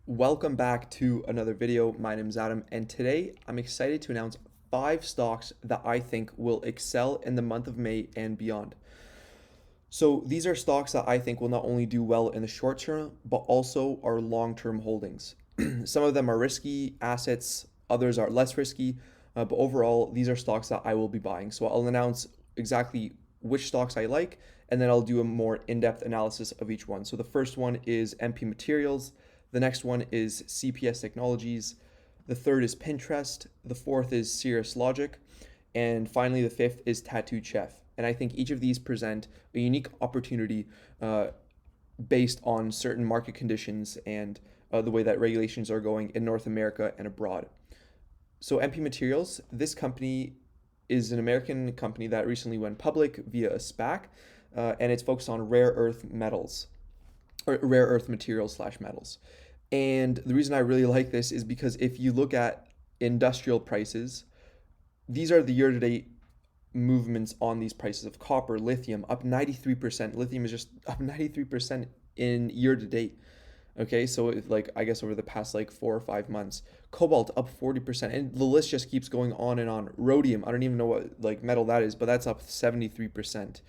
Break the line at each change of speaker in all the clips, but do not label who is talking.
Welcome back to another video. My name is Adam, and today I'm excited to announce 5 stocks that I think will excel in the month of May and beyond. So these are stocks that I think will not only do well in the short term, but also are long-term holdings. Some of them are risky assets, others are less risky, but overall, these are stocks that I will be buying. So I'll announce exactly which stocks I like, and then I'll do a more in-depth analysis of each one. So the first one is MP Materials, the next one is CPS Technologies, the third is Pinterest, the fourth is Cirrus Logic, and finally the fifth is Tattooed Chef. And I think each of these present a unique opportunity based on certain market conditions and the way that regulations are going in North America and abroad. So MP Materials, this company is an American company that recently went public via a SPAC, and it's focused on rare earth metals or rare earth materials slash metals. And the reason I really like this is because if you look at industrial prices, these are the year to date movements on these prices of copper, lithium up 93%. Lithium is just up 93% in year to date. Okay, so like I guess over the past like 4 or 5 months, cobalt up 40%, and the list just keeps going on and on. Rhodium, I don't even know what like metal that is, but that's up 73%.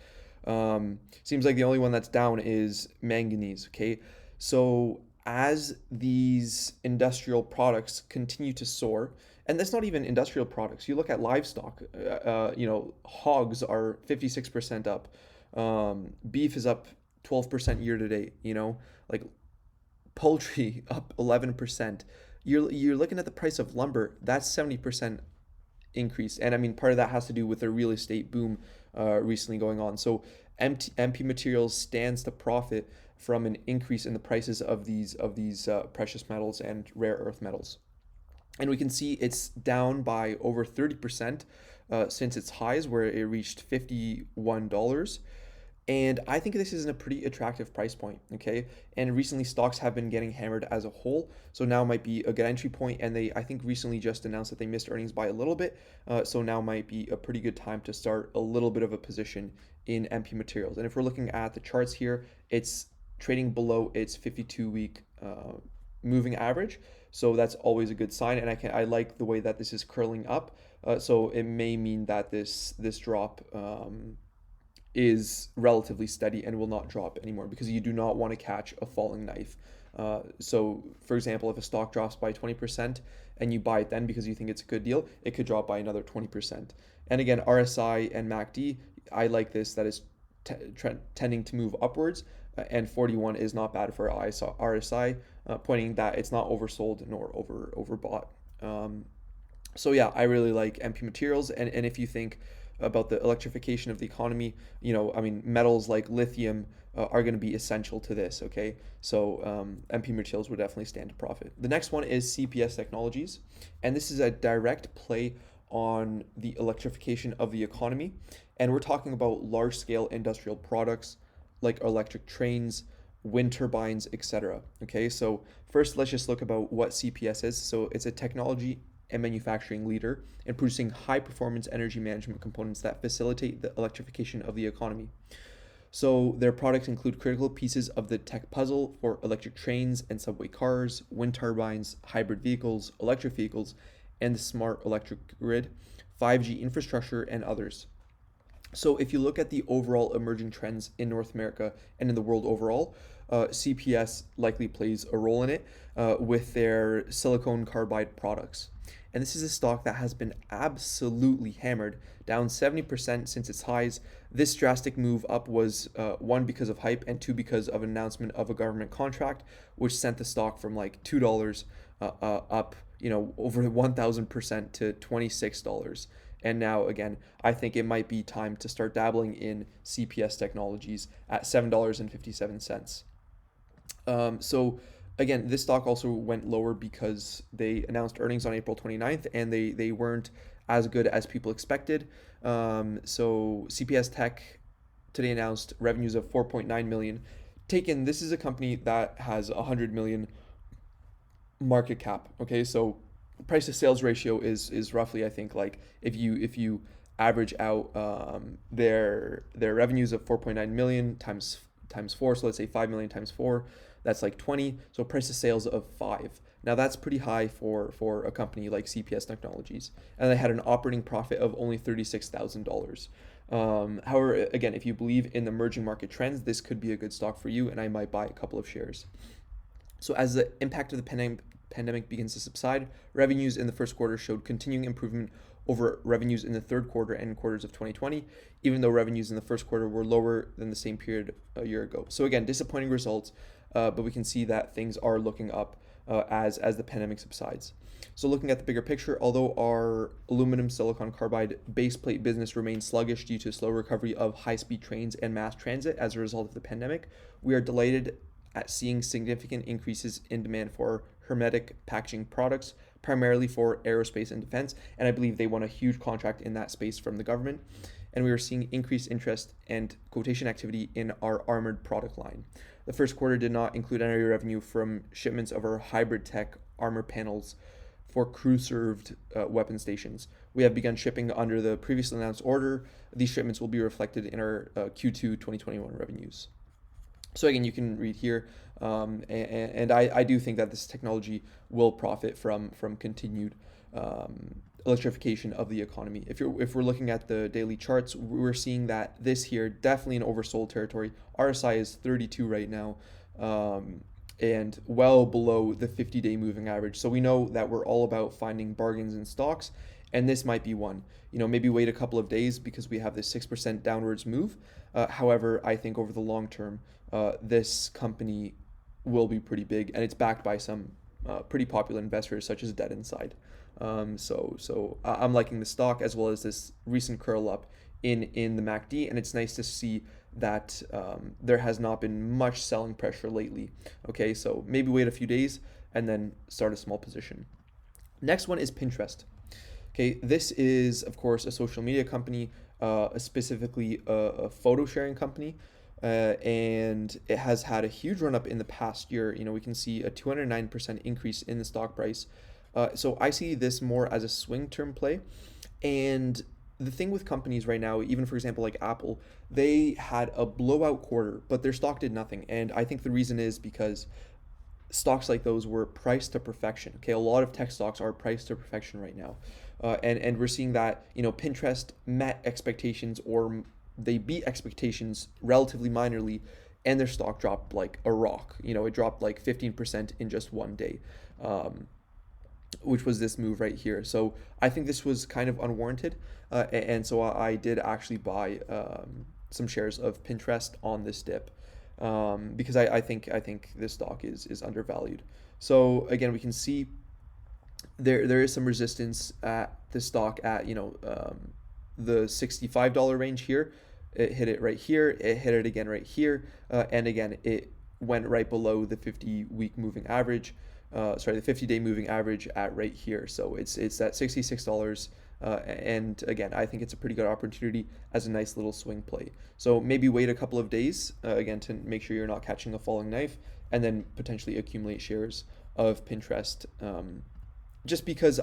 Seems like the only one that's down is manganese. Okay, so as these industrial products continue to soar, and that's not even industrial products. You look at livestock. Hogs are 56% up. Beef is up 12% year to date. Like poultry up 11%. You're looking at the price of lumber. That's 70% increase, and I mean part of that has to do with the real estate boom recently going on. So MP Materials stands to profit from an increase in the prices of these precious metals and rare earth metals. And we can see it's down by over 30% since its highs, where it reached $51. And I think this is a pretty attractive price point, okay? And recently stocks have been getting hammered as a whole, so now might be a good entry point. And I think, recently just announced that they missed earnings by a little bit, so now might be a pretty good time to start a little bit of a position in MP Materials. And if we're looking at the charts here, it's trading below its 52-week moving average, so that's always a good sign. And I like the way that this is curling up, so it may mean that this drop is relatively steady and will not drop anymore, because you do not want to catch a falling knife. So, for example, if a stock drops by 20% and you buy it then because you think it's a good deal, it could drop by another 20%. And again, RSI and MACD, I like this, that is tending to move upwards, and 41 is not bad for RSI, pointing that it's not oversold nor overbought. So yeah, I really like MP Materials, and if you think about the electrification of the economy, I mean, metals like lithium are going to be essential to this, okay? So MP Materials would definitely stand to profit. The next one is CPS Technologies, and this is a direct play on the electrification of the economy, and we're talking about large-scale industrial products like electric trains, wind turbines, etc. Okay, so first let's just look about what CPS is. So it's a technology and manufacturing leader in producing high performance energy management components that facilitate the electrification of the economy. So their products include critical pieces of the tech puzzle for electric trains and subway cars, wind turbines, hybrid vehicles, electric vehicles, and the smart electric grid, 5G infrastructure, and others. So if you look at the overall emerging trends in North America and in the world overall, CPS likely plays a role in it with their silicon carbide products. And this is a stock that has been absolutely hammered, down 70% since its highs. This drastic move up was one, because of hype, and two, because of an announcement of a government contract, which sent the stock from like $2 up, over 1,000% to $26. And now, again, I think it might be time to start dabbling in CPS Technologies at $7.57. So again, this stock also went lower because they announced earnings on April 29th, and they weren't as good as people expected. So CPS Tech today announced revenues of 4.9 million. This is a company that has 100 million market cap. Okay, so price to sales ratio is roughly, I think, like if you average out their revenues of 4.9 million times 4, so let's say 5 million times 4, That's like 20. So price to sales of 5. Now that's pretty high for a company like CPS Technologies, and they had an operating profit of only $36,000. However, again, if you believe in the emerging market trends, this could be a good stock for you, and I might buy a couple of shares. So as the impact of the pandemic begins to subside, revenues in the first quarter showed continuing improvement over revenues in the third quarter and quarters of 2020, even though revenues in the first quarter were lower than the same period a year ago. So again, disappointing results, but we can see that things are looking up as the pandemic subsides. So looking at the bigger picture, although our aluminum silicon carbide base plate business remains sluggish due to slow recovery of high-speed trains and mass transit as a result of the pandemic, we are delighted at seeing significant increases in demand for hermetic packaging products, primarily for aerospace and defense. And I believe they won a huge contract in that space from the government. And we are seeing increased interest and quotation activity in our armored product line. The first quarter did not include any revenue from shipments of our hybrid tech armor panels for crew-served weapon stations. We have begun shipping under the previously announced order. These shipments will be reflected in our Q2 2021 revenues. So again, you can read here, and I do think that this technology will profit from continued electrification of the economy. If we're looking at the daily charts, we're seeing that this here definitely in oversold territory. RSI is 32 right now, and well below the 50-day moving average. So we know that we're all about finding bargains in stocks, and this might be one. Maybe wait a couple of days because we have this 6% downwards move. However, I think over the long term, this company will be pretty big, and it's backed by some pretty popular investors such as Dead Inside. So I'm liking the stock as well as this recent curl up in the MACD, and it's nice to see that there has not been much selling pressure lately. Okay, so maybe wait a few days and then start a small position. Next one is Pinterest. Okay, this is of course a social media company, specifically a photo sharing company. And it has had a huge run up in the past year. We can see a 209% increase in the stock price. So I see this more as a swing term play. And the thing with companies right now, even for example, like Apple, they had a blowout quarter, but their stock did nothing. And I think the reason is because stocks like those were priced to perfection. Okay, a lot of tech stocks are priced to perfection right now. And we're seeing that, Pinterest met expectations, or they beat expectations relatively minorly, and their stock dropped like a rock. It dropped like 15% in just one day, which was this move right here. So I think this was kind of unwarranted, and so I did actually buy some shares of Pinterest on this dip, because I think this stock is undervalued. So again, we can see there is some resistance at the stock at the $65 range here. It hit it right here. It hit it again right here, and again it went right below the 50-week moving average. The 50-day moving average at right here. So it's at $66, and again, I think it's a pretty good opportunity as a nice little swing play. So maybe wait a couple of days again to make sure you're not catching a falling knife, and then potentially accumulate shares of Pinterest. Just because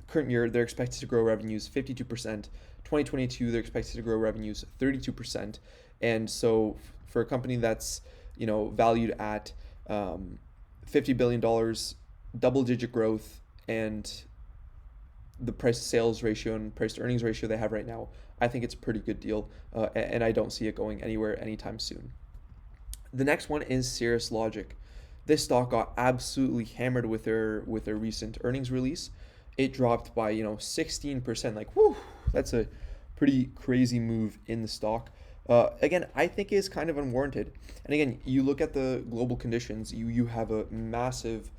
current year they're expected to grow revenues 52%. 2022 they're expected to grow revenues 32%, and so for a company that's valued at $50 billion, double-digit growth, and the price to sales ratio and price to earnings ratio they have right now, I think it's a pretty good deal, and I don't see it going anywhere anytime soon. The next one is Cirrus Logic. This stock got absolutely hammered with their recent earnings release. It dropped by 16%. Like, whew, that's a pretty crazy move in the stock. Again, I think is kind of unwarranted. And again, you look at the global conditions, you have a massive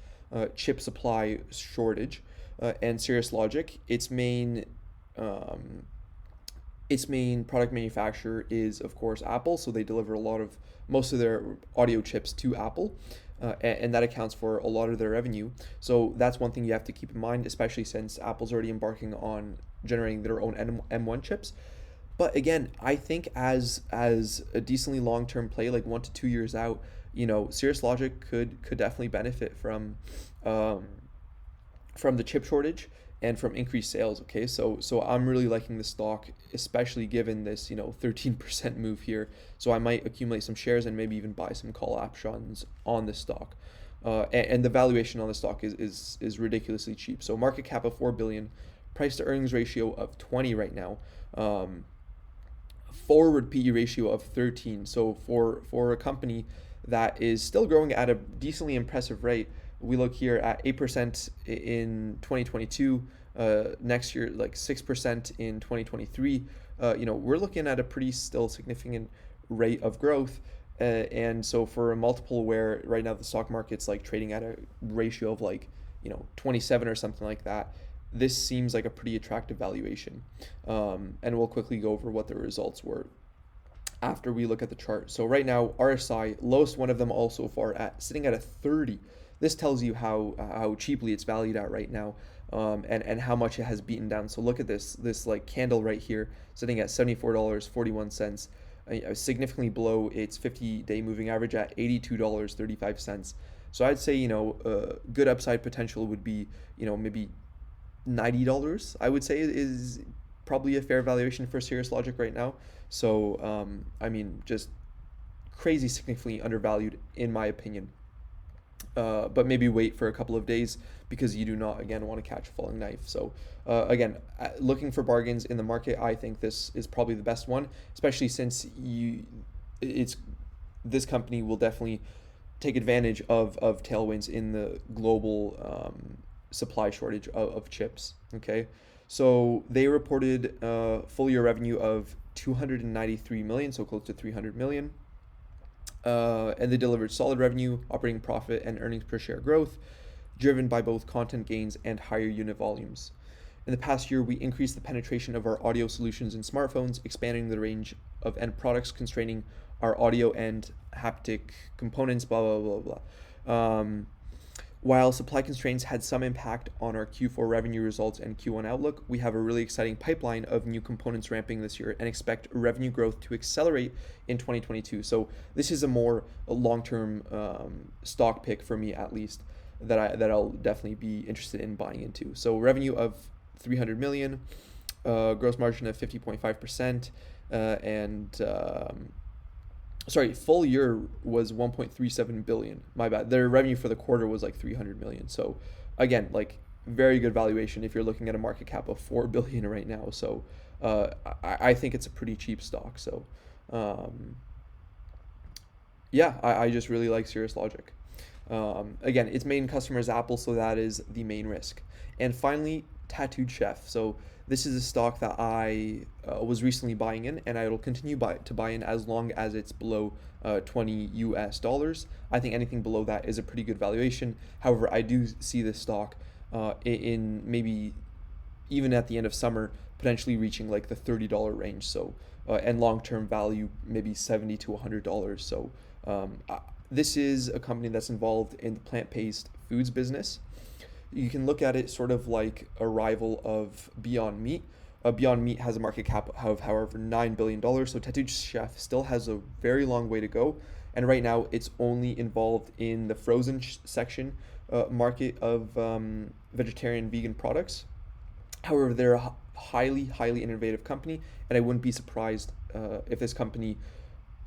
chip supply shortage, and Cirrus Logic, its main product manufacturer is of course Apple, so they deliver most of their audio chips to Apple, and that accounts for a lot of their revenue. So that's one thing you have to keep in mind, especially since Apple's already embarking on generating their own M1 chips. But again, I think as a decently long-term play, like 1 to 2 years out, Cirrus Logic could definitely benefit from the chip shortage, and from increased sales. Okay, so I'm really liking the stock, especially given this 13% move here. So I might accumulate some shares and maybe even buy some call options on the stock. And the valuation on the stock is ridiculously cheap. So market cap of 4 billion, price to earnings ratio of 20 right now. Forward PE ratio of 13. So for a company that is still growing at a decently impressive rate, we look here at 8% in 2022, next year like 6% in 2023. We're looking at a pretty still significant rate of growth. And so for a multiple where right now the stock market's like trading at a ratio of like 27 or something like that, this seems like a pretty attractive valuation. And we'll quickly go over what the results were after we look at the chart. So right now, RSI, lowest one of them all so far, sitting at a 30. This tells you how cheaply it's valued at right now, and how much it has beaten down. So look at this like candle right here, sitting at $74.41, significantly below its 50-day moving average at $82.35. So I'd say good upside potential would be maybe $90. I would say is probably a fair valuation for Cirrus Logic right now. So just crazy significantly undervalued in my opinion. But maybe wait for a couple of days because you do not again want to catch a falling knife. So again, looking for bargains in the market, I think this is probably the best one, especially since this company will definitely take advantage of tailwinds in the global supply shortage of chips. Okay, so they reported full year revenue of 293 million, so close to 300 million. And they delivered solid revenue, operating profit, and earnings per share growth, driven by both content gains and higher unit volumes. In the past year, we increased the penetration of our audio solutions in smartphones, expanding the range of end products, constraining our audio and haptic components, blah, blah, blah, blah. While supply constraints had some impact on our Q4 revenue results and Q1 outlook, we have a really exciting pipeline of new components ramping this year and expect revenue growth to accelerate in 2022. So this is a more long-term stock pick for me, at least, that I'll definitely be interested in buying into. So revenue of 300 million, gross margin of 50.5%, full year was 1.37 billion. My bad. Their revenue for the quarter was like 300 million. So again, like very good valuation if you're looking at a market cap of 4 billion right now. So I think it's a pretty cheap stock. So I just really like Cirrus Logic. Again, its main customer is Apple, so that is the main risk. And finally, Tattooed Chef. So this is a stock that I was recently buying in, and I will continue to buy in as long as it's below $20 US. I think anything below that is a pretty good valuation. However, I do see this stock in maybe even at the end of summer potentially reaching like the $30 range. So and long-term value maybe $70 to $100. So this is a company that's involved in the plant-based foods business. You can look at it sort of like a rival of Beyond Meat. Beyond Meat has a market cap of, however, $9 billion. So Tattooed Chef still has a very long way to go. And right now, it's only involved in the frozen section market of vegetarian vegan products. However, they're a highly, highly innovative company. And I wouldn't be surprised if this company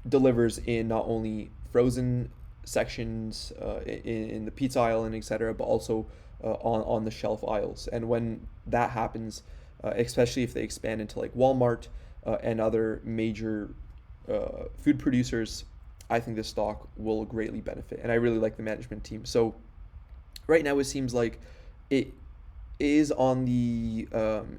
delivers in not only frozen sections in the pizza aisle and etc., but also on the shelf aisles. And when that happens, especially if they expand into like Walmart and other major food producers, I think this stock will greatly benefit. And I really like the management team. So right now it seems like it is on the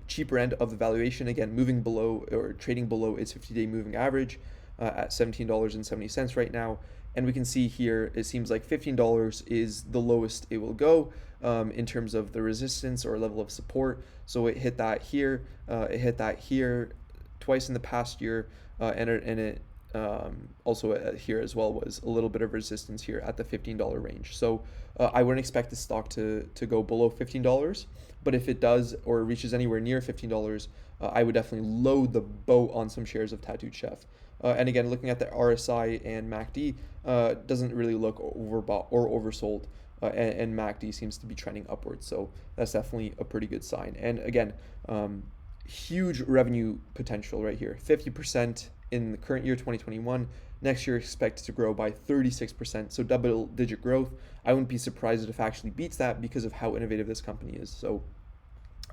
cheaper end of the valuation, again moving below or trading below its 50-day moving average at $17.70 right now. And we can see here, it seems like $15 is the lowest it will go in terms of the resistance or level of support. So it hit that here, twice in the past year, and it also here as well was a little bit of resistance here at the $15 range. So I wouldn't expect the stock to go below $15, but if it does or reaches anywhere near $15, I would definitely load the boat on some shares of Tattooed Chef. And again, looking at the RSI and MACD, doesn't really look overbought or oversold. and MACD seems to be trending upwards. So that's definitely a pretty good sign. And again, huge revenue potential right here, 50% in the current year, 2021. Next year expected to grow by 36%, so double-digit growth. I wouldn't be surprised if it actually beats that because of how innovative this company is. So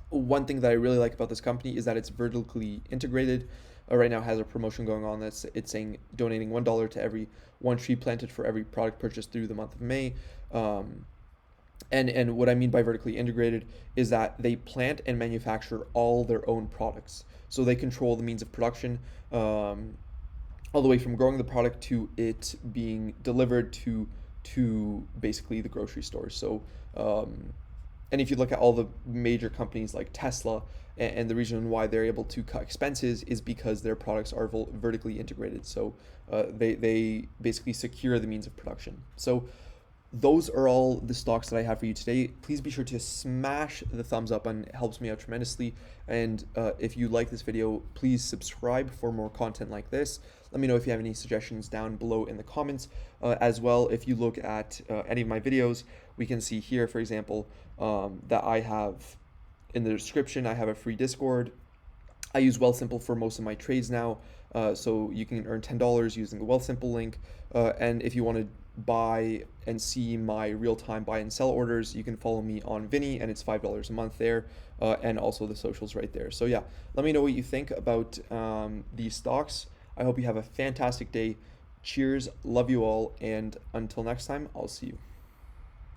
one thing that I really like about this company is that it's vertically integrated. Right now has a promotion going on that's it's saying donating $1 to every one tree planted for every product purchased through the month of May. And what I mean by vertically integrated is that they plant and manufacture all their own products. So they control the means of production, all the way from growing the product to it being delivered to basically the grocery stores. So and if you look at all the major companies like Tesla, and the reason why they're able to cut expenses is because their products are vertically integrated. So they basically secure the means of production. So those are all the stocks that I have for you today. Please be sure to smash the thumbs up button. It helps me out tremendously. And if you like this video, please subscribe for more content like this. Let me know if you have any suggestions down below in the comments. As well, if you look at any of my videos, we can see here, for example, that I have in the description, I have a free Discord. I use Wealthsimple for most of my trades now. So you can earn $10 using the Wealthsimple link. And if you want to buy and see my real-time buy and sell orders, you can follow me on Vinny, and it's $5 a month there, and also the socials right there. So yeah, let me know what you think about these stocks. I hope you have a fantastic day. Cheers, love you all, and until next time, I'll see you.